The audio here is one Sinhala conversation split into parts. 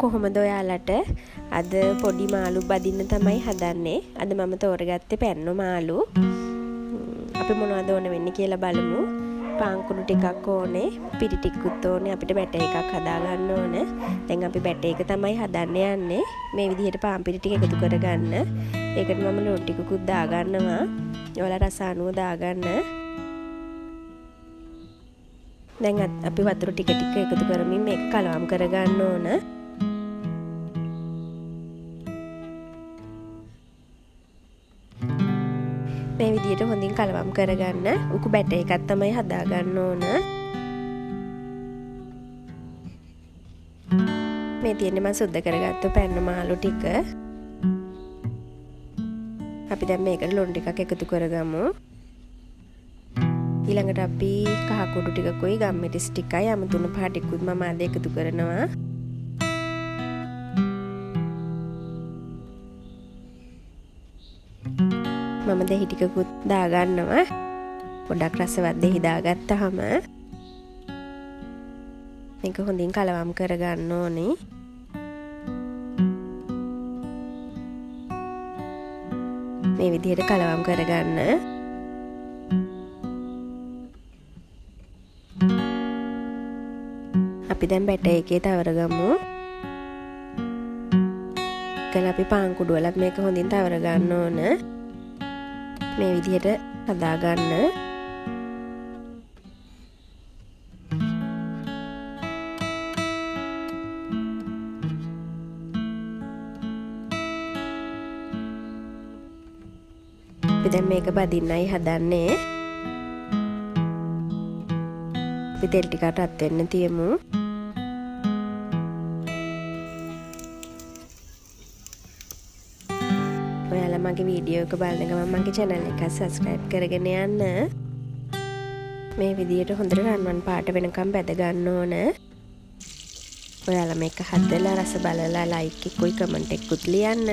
කොහොමද ඔයාලට? අද පොඩි මාළු බදින්න තමයි හදන්නේ. අද මම තෝරගත්තේ පැන්නු මාළු. අපි මොනවද ඕන වෙන්නේ කියලා බලමු. පාන් කුණු ටිකක් ඕනේ, පිටි ටිකකුත් ඕනේ, අපිට බැටර් එකක් හදා ගන්න ඕනේ. දැන් අපි බැටර් එක තමයි හදන්න යන්නේ. මේ විදිහට පාන් පිටි ටික එකතු කරගන්න. ඒකට මම ලුණු ටිකකුත් දාගන්නවා. ඔයාලා රස අනුව දාගන්න. දැන් අපි වතුර ටික ටික එකතු කරමින් මේක කලවම් කරගන්න ඕන. මේ විදිහට හොඳින් කලවම් කරගන්න. උකු බැටර් එකක් තමයි හදාගන්න ඕන. මේ තියෙන්නේ මම සුද්ධ කරගත්තු පැන්න මාළු ටික. අපි දැන් මේකට ලුණු ටිකක් එකතු කරගමු. ඊළඟට අපි කහ කුඩු ටිකකුයි ගම්මිරිස් ටිකයි අමුතුණු පහ ටිකකුත් මම අද එකතු කරනවා. මම දෙහි ටිකකුත් දාගන්නවා. පොඩක් රසවත් දෙහි දාගත්තාම මේක හොඳින් කලවම් කරගන්න ඕනේ. මේ විදිහට කලවම් කරගන්න. අපි දැන් බැටර් එකේ තවරගමු. කල අපි පාන් කුඩු වලත් මේක හොඳින් තවර ගන්න ඕන. මේ විදිහට හදා ගන්න. අපි දැන් මේක බදින්නයි හදන්නේ. අපි තෙල් ටික රත් වෙන්න තියමු. ඔයාලා මගේ වීඩියෝ එක බලන ගමන් මගේ channel එක subscribe කරගෙන යන්න. මේ විදිහට හොඳට රන්වන් පාට වෙනකම් බැද ගන්න ඕන. ඔයාලා මේක හදලා රස බලලා like එකකුයි comment එකකුත් ලියන්න.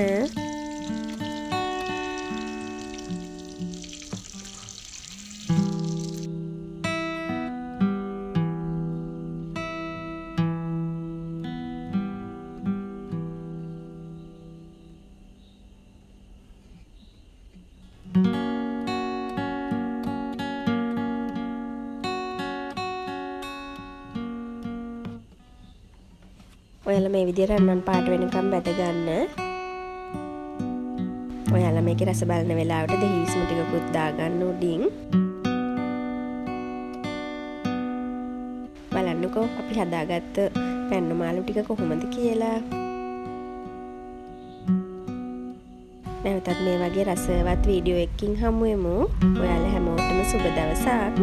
ඔයාලා මේ විදිහට රන්වන් පාට වෙනකම් බැද ගන්න. ඔයාලා මේකේ රස බලන වෙලාවට දෙහිස්ම ටිකකුත් දාගන්න උඩින්. බලන්නකෝ අපි හදාගත්ත පැන්නු මාළු ටික කොහොමද කියලා. නැවතත් මේ වගේ රසවත් වීඩියෝ එකකින් හමු වෙමු. ඔයාලා හැමෝටම සුබ දවසක්.